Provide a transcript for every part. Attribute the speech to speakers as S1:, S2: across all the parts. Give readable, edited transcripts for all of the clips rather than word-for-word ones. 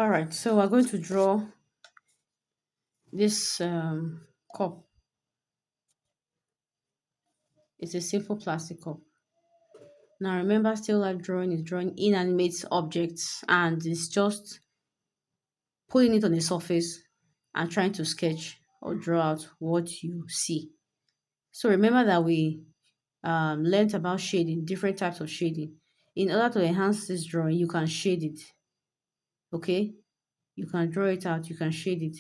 S1: All right, so we're going to draw this cup. It's a simple plastic cup. Now remember, still life drawing is drawing inanimate objects and it's just putting it on a surface and trying to sketch or draw out what you see. So remember that we learned about shading, different types of shading. In order to enhance this drawing, you can shade it. Okay, you can draw it out, you can shade it.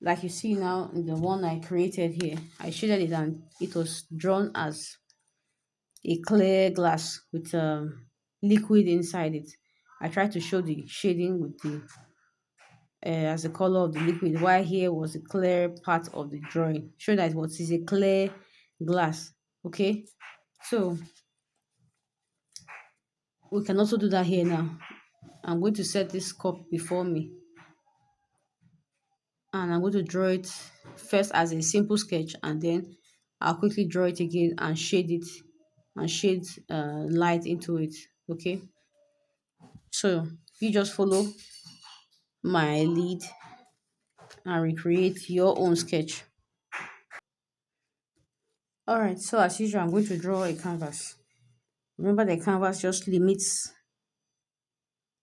S1: Like you see now in the one I created here, I shaded it and it was drawn as a clear glass with liquid inside it. I tried to show the shading with the as the color of the liquid, while here was a clear part of the drawing, show that what is a clear glass. Okay, so we can also do that here now. I'm going to set this cup before me and I'm going to draw it first as a simple sketch and then I'll quickly draw it again and shade it and shade light into it. Okay, so you just follow my lead and recreate your own sketch. All right, so as usual, I'm going to draw a canvas. Remember, the canvas just limits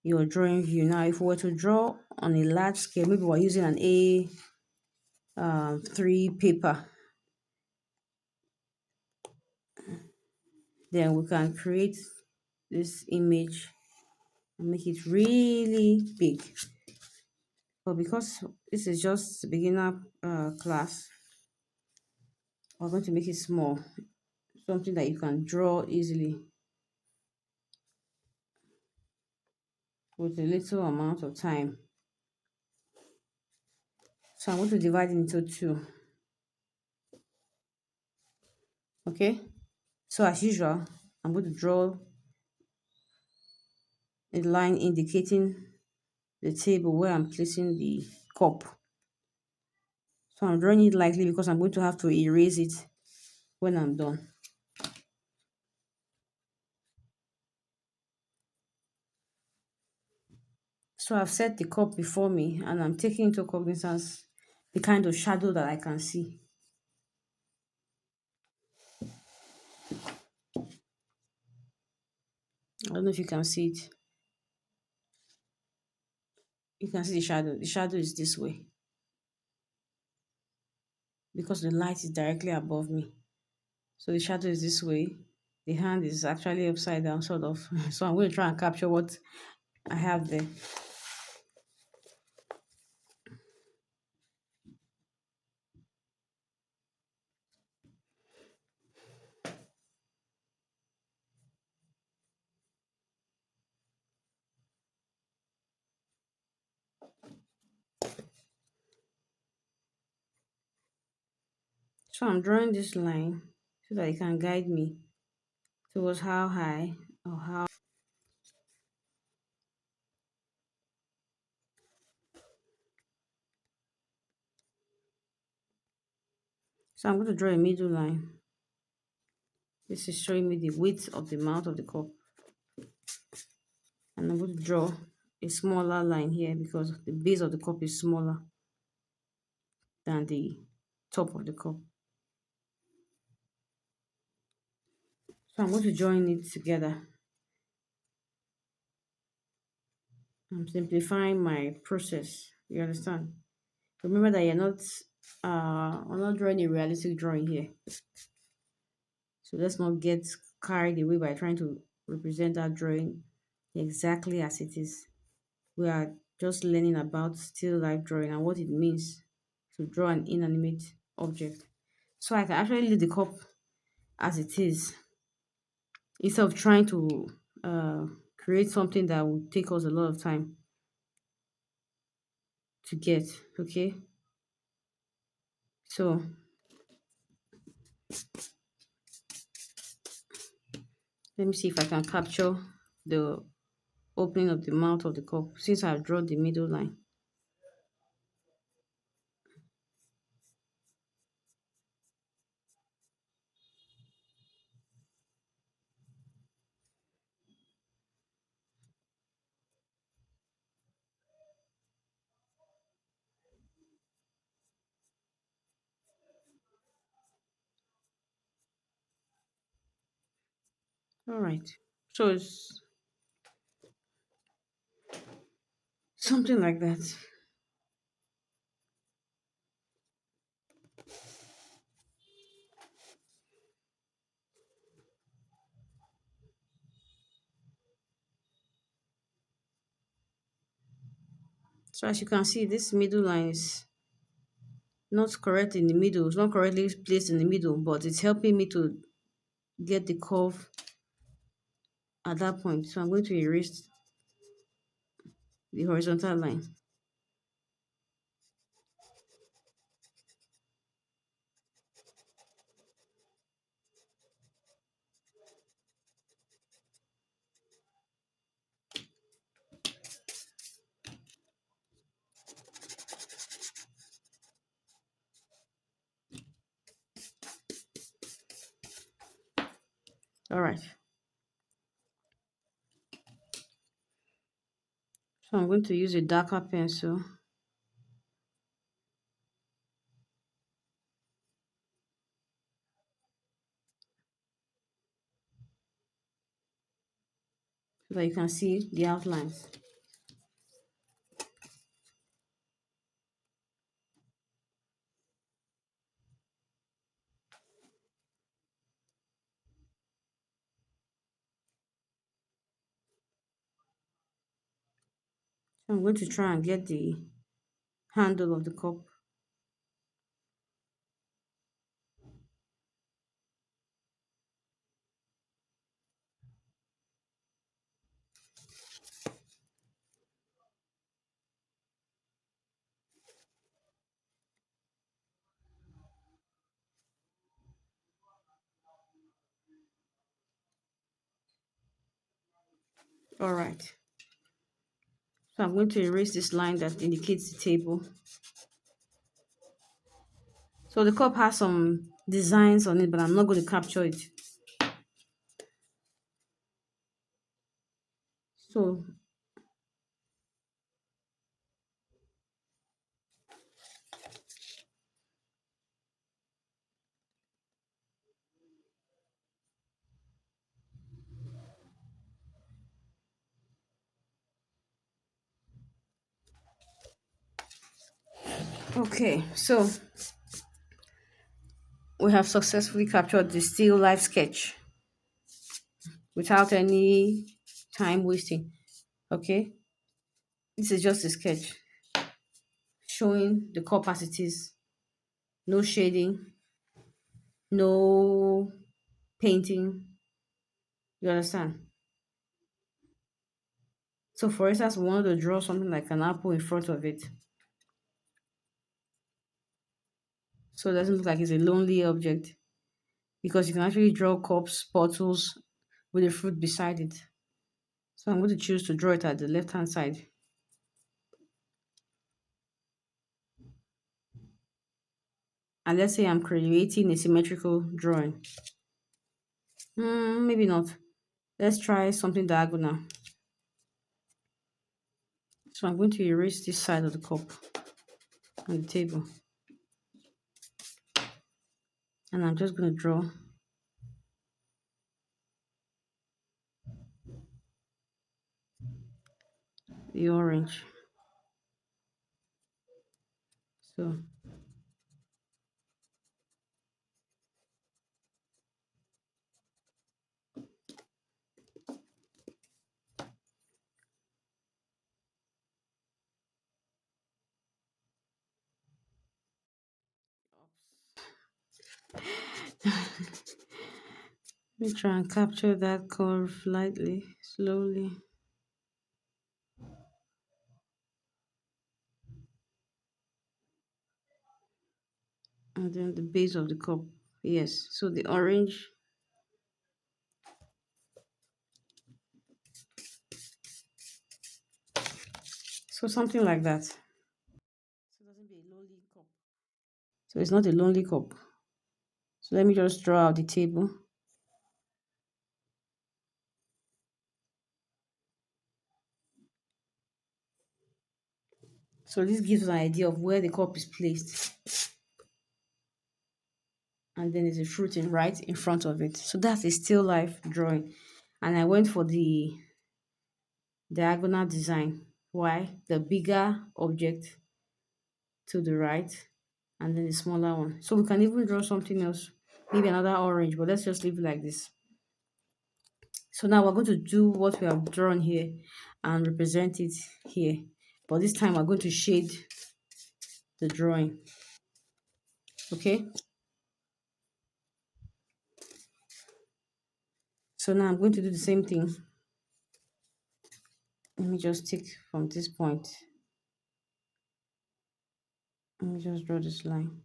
S1: your drawing view. Now, if we were to draw on a large scale, maybe we're using an A3 paper, then we can create this image and make it really big. But because this is just beginner class, we're going to make it small, something that you can draw easily with a little amount of time. So I'm going to divide it into two. Okay, so as usual, I'm going to draw a line indicating the table where I'm placing the cup. So I'm drawing it lightly because I'm going to have to erase it when I'm done. So I've set the cup before me and I'm taking into cognizance the kind of shadow that I can see. I don't know if you can see it. You can see the shadow. The shadow is this way because the light is directly above me. So the shadow is this way. The hand is actually upside down, sort of. So I'm going to try and capture what I have there. So I'm drawing this line so that it can guide me towards how high or how. So I'm going to draw a middle line. This is showing me the width of the mouth of the cup. And I'm going to draw a smaller line here because the base of the cup is smaller than the top of the cup. So I'm going to join it together. I'm simplifying my process. You understand? Remember that I'm not drawing a realistic drawing here. So let's not get carried away by trying to represent that drawing exactly as it is. We are just learning about still life drawing and what it means to draw an inanimate object. So I can actually leave the cup as it is instead of trying to create something that will take us a lot of time to get. Okay, so let me see if I can capture the opening of the mouth of the cup since I've drawn the middle line. All right. So it's something like that. So as you can see, this middle line is not correct in the middle. It's not correctly placed in the middle, but it's helping me to get the curve at that point. So I'm going to erase the horizontal line. All right. So I'm going to use a darker pencil. So that you can see the outlines. So I'm going to try and get the handle of the cup. All right. So I'm going to erase this line that indicates the table. So the cup has some designs on it, but I'm not going to capture it. So, okay. So we have successfully captured the still life sketch without any time wasting. Okay. This is just a sketch showing the cup as it is. No shading, no painting. You understand? So for instance, we wanted to draw something like an apple in front of it. So it doesn't look like it's a lonely object because you can actually draw cups, bottles with a fruit beside it. So I'm going to choose to draw it at the left hand side. And let's say I'm creating a symmetrical drawing. Maybe not. Let's try something diagonal. So I'm going to erase this side of the cup on the table. And I'm just going to draw the orange. So, let me try and capture that curve lightly, slowly. And then the base of the cup. Yes, so the orange. So something like that. So it doesn't be a lonely cup. So it's not a lonely cup. So let me just draw out the table. So this gives an idea of where the cup is placed. And then there's a fruit right in front of it. So that's a still life drawing. and I went for the diagonal design. Why? The bigger object to the right and then the smaller one. So we can even draw something else, maybe another orange, but let's just leave it like this. So now we're going to do what we have drawn here and represent it here. But this time we're going to shade the drawing. Okay. So now I'm going to do the same thing. Let me just take from this point. Let me just draw this line.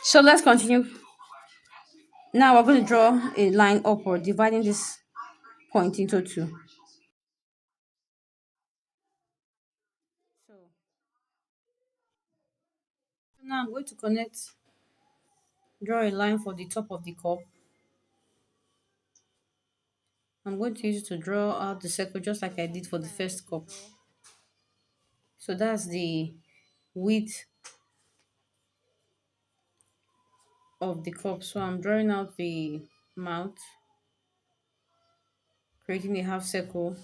S1: So let's continue. Now we're going to draw a line upward, dividing this point into two. So now I'm going to draw a line for the top of the cup. I'm going to use it to draw out the circle just like I did for the first cup. So that's the width of the cup. So I'm drawing out the mouth, creating a half circle.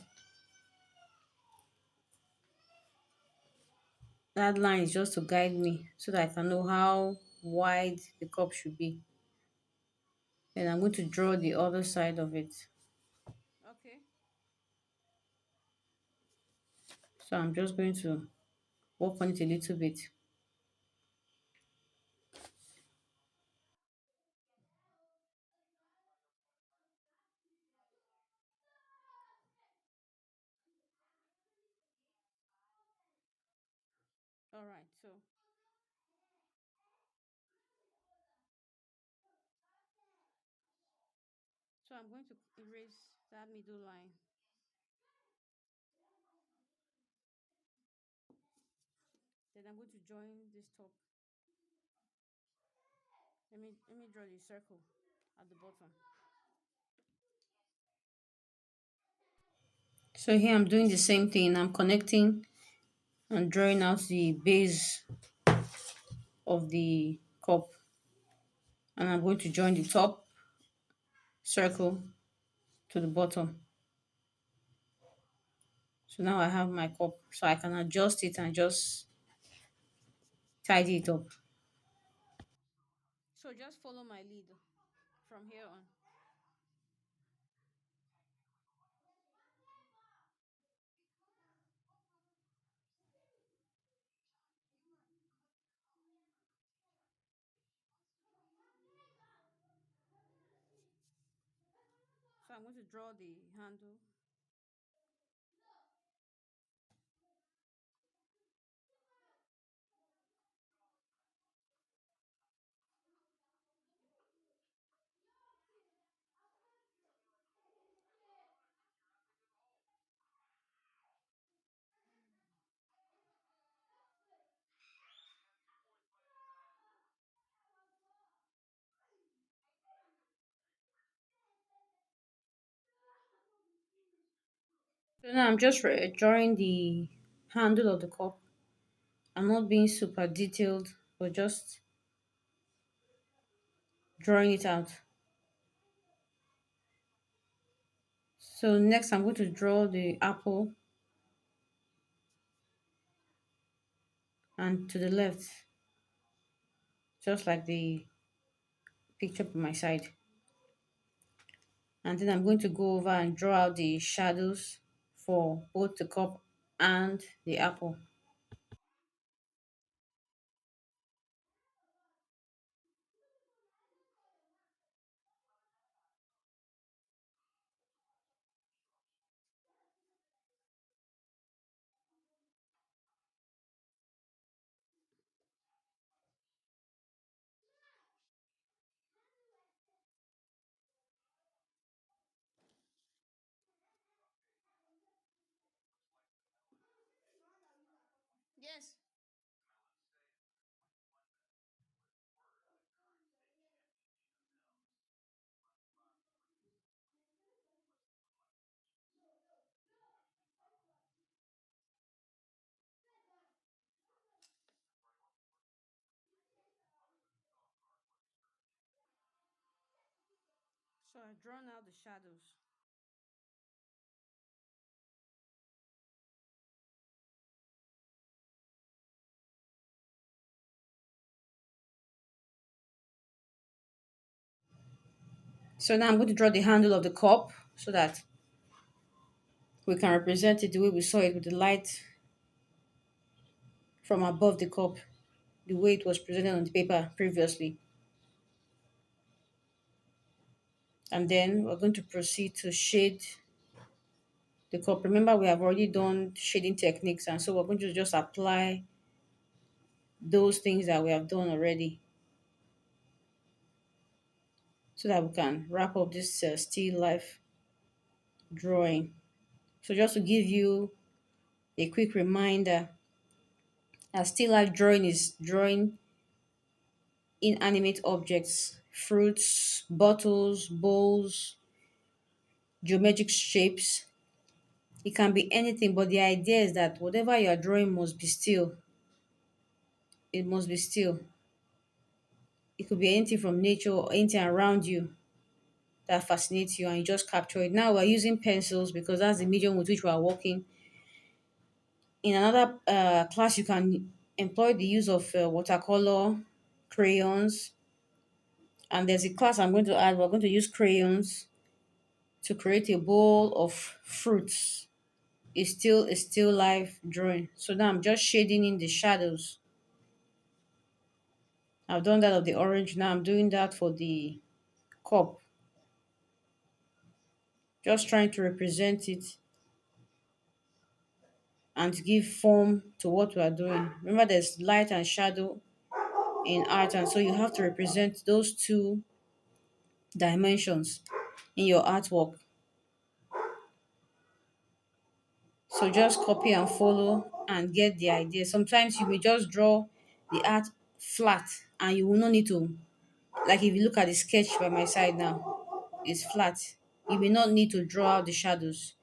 S1: That line is just to guide me so that I can know how wide the cup should be. And I'm going to draw the other side of it. Okay. So I'm just going to work on it a little bit. All right. So I'm going to erase that middle line. Then I'm going to join this top. Let me draw the circle at the bottom. So here I'm doing the same thing. I'm connecting and drawing out the base of the cup. And I'm going to join the top circle to the bottom. So now I have my cup. So I can adjust it and just tidy it up. So just follow my lead from here on. So I'm going to draw the handle. So now I'm just drawing the handle of the cup. I'm not being super detailed, but just drawing it out. So next I'm going to draw the apple and to the left, just like the picture on my side. And then I'm going to go over and draw out the shadows for both the cup and the apple. I've drawn out the shadows. So now I'm going to draw the handle of the cup so that we can represent it the way we saw it with the light from above the cup, the way it was presented on the paper previously. And then we're going to proceed to shade the cup. Remember, we have already done shading techniques, and so we're going to just apply those things that we have done already so that we can wrap up this still life drawing. So just to give you a quick reminder, a still life drawing is drawing inanimate objects, fruits, bottles, bowls, geometric shapes. It can be anything, but the idea is that whatever you are drawing must be still. It must be still. It could be anything from nature or anything around you that fascinates you and you just capture it. Now we're using pencils because that's the medium with which we are working. In another class, you can employ the use of watercolor, crayons, and there's a class I'm going to add. We're going to use crayons to create a bowl of fruits. It's still life drawing. So now I'm just shading in the shadows. I've done that of the orange. Now I'm doing that for the cup. Just trying to represent it and to give form to what we are doing. Remember, there's light and shadow in art, and so you have to represent those two dimensions in your artwork. So just copy and follow and get the idea. Sometimes you may just draw the art flat and you will not need to, like if you look at the sketch by my side now, it's flat. You may not need to draw out the shadows.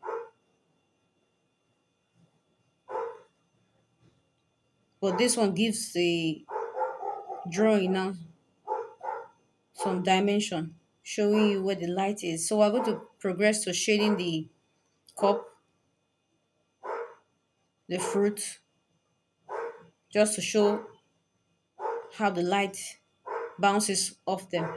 S1: But this one gives the drawing now some dimension, showing you where the light is. So we're going to progress to shading the cup, the fruit, just to show how the light bounces off them.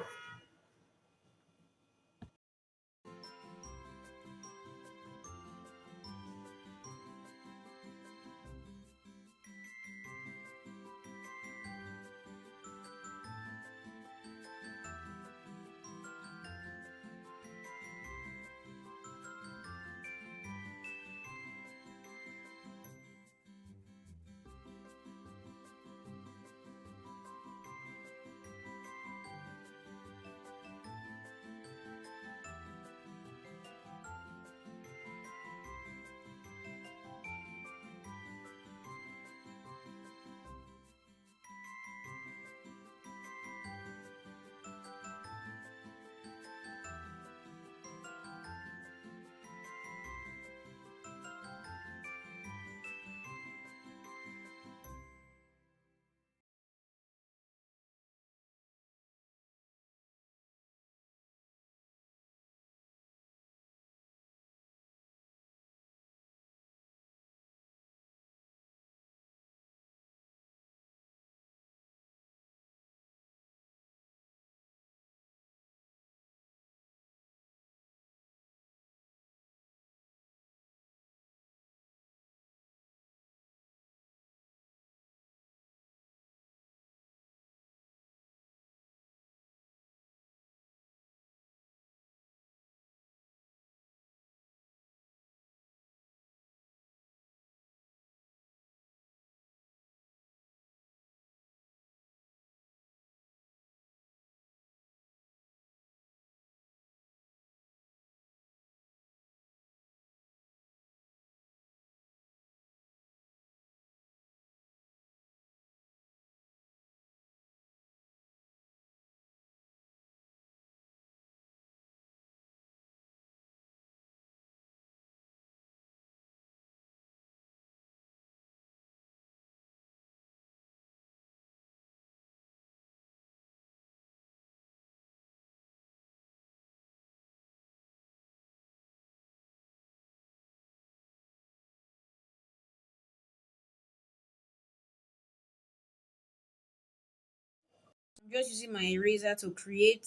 S1: I'm just using my eraser to create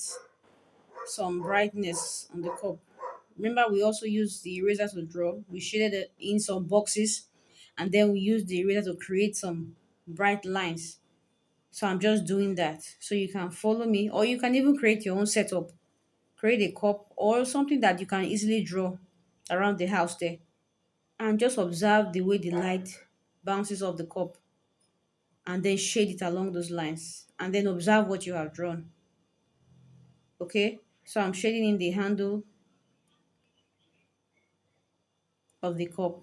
S1: some brightness on the cup. Remember, we also used the eraser to draw. We shaded it in some boxes, and then we used the eraser to create some bright lines. So I'm just doing that. So you can follow me, or you can even create your own setup. Create a cup or something that you can easily draw around the house there. And just observe the way the light bounces off the cup, and then shade it along those lines. And then observe what you have drawn. Okay? So I'm shading in the handle of the cup.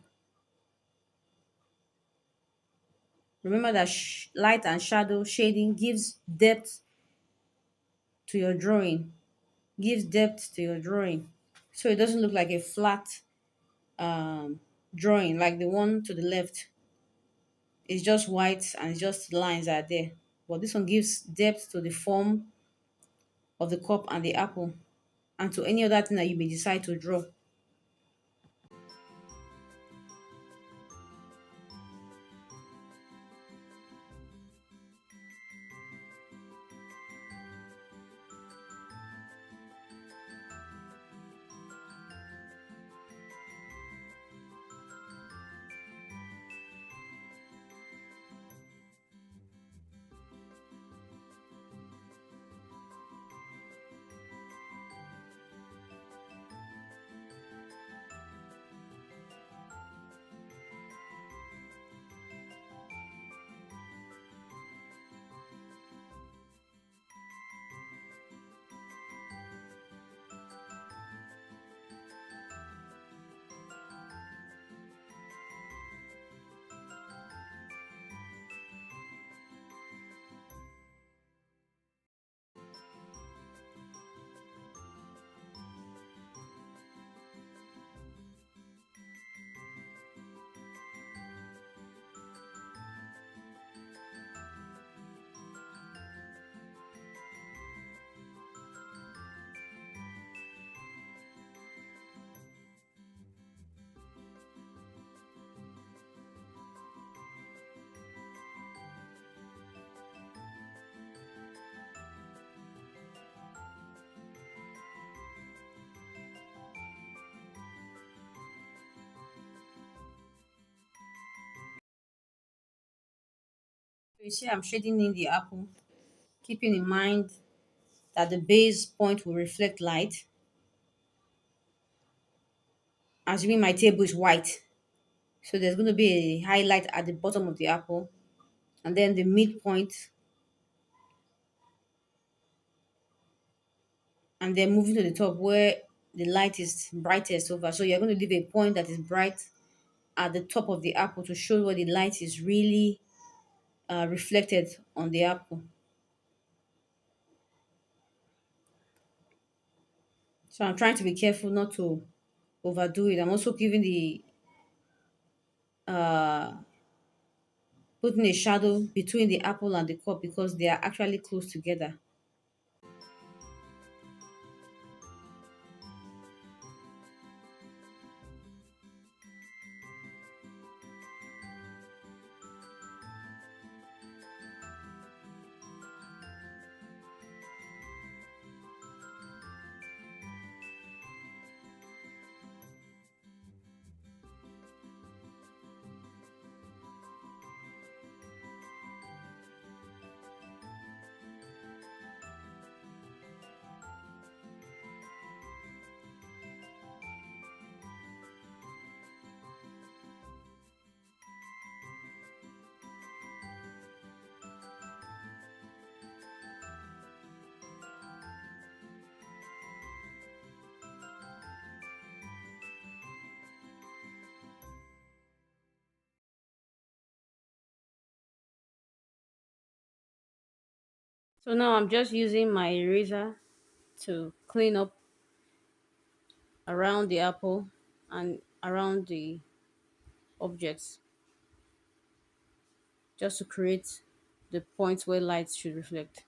S1: Remember that light and shadow shading gives depth to your drawing, gives depth to your drawing. So it doesn't look like a flat drawing like the one to the left. It's just white and it's just lines are there. But this one gives depth to the form of the cup and the apple and to any other thing that you may decide to draw. So you see I'm shading in the apple, keeping in mind that the base point will reflect light. Assuming my table is white. So there's going to be a highlight at the bottom of the apple, and then the midpoint, and then moving to the top where the light is brightest over. So you're going to leave a point that is bright at the top of the apple to show where the light is really reflected on the apple. So I'm trying to be careful not to overdo it. I'm also giving the uh, putting a shadow between the apple and the cup because they are actually close together. So now I'm just using my eraser to clean up around the apple and around the objects just to create the points where light should reflect.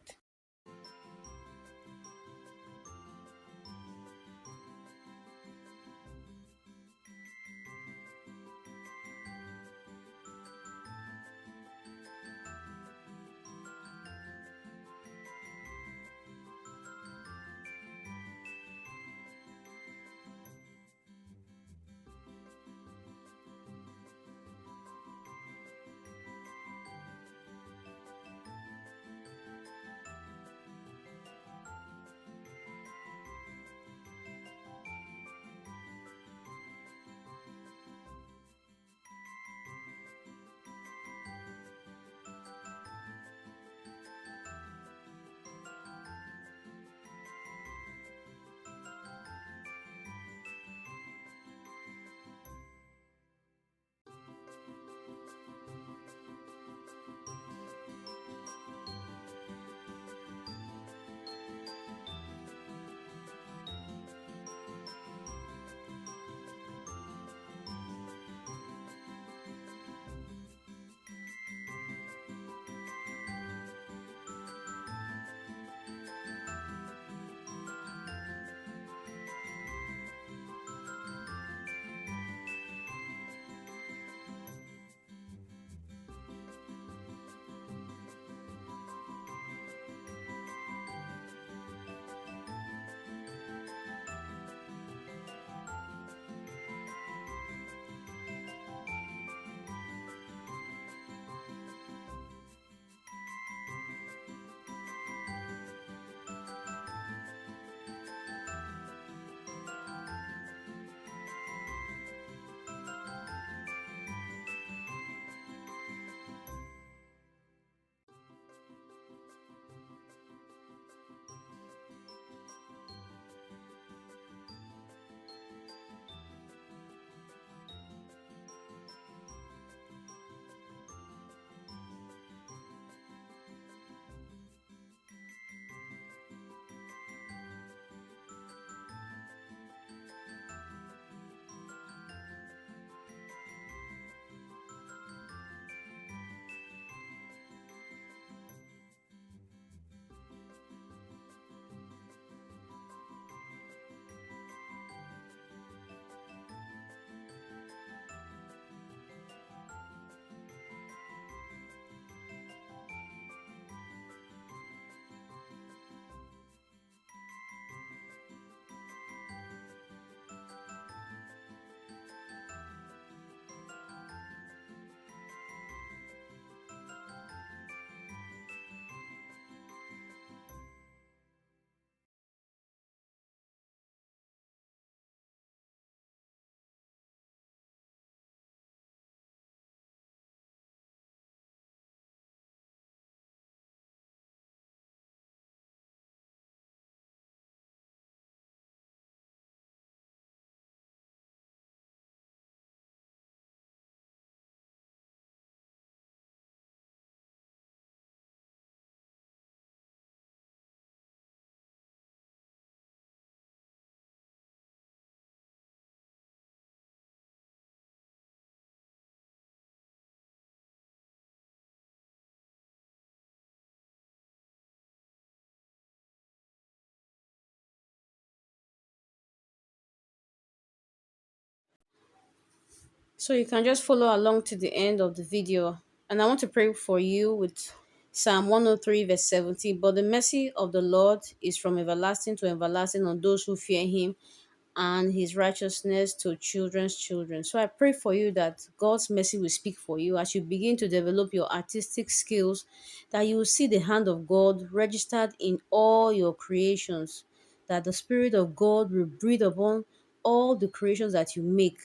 S1: So you can just follow along to the end of the video. And I want to pray for you with Psalm 103, verse 17. But the mercy of the Lord is from everlasting to everlasting on those who fear him, and his righteousness to children's children. So I pray for you that God's mercy will speak for you as you begin to develop your artistic skills, that you will see the hand of God registered in all your creations, that the Spirit of God will breathe upon all the creations that you make,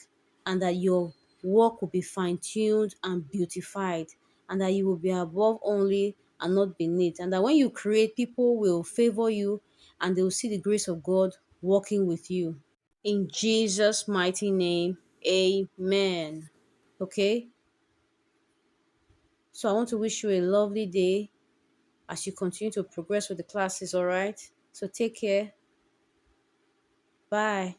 S1: and that your work will be fine tuned and beautified, and that you will be above only and not beneath. And that when you create, people will favor you and they will see the grace of God working with you. In Jesus' mighty name, amen. Okay, so I want to wish you a lovely day as you continue to progress with the classes, all right? So take care. Bye.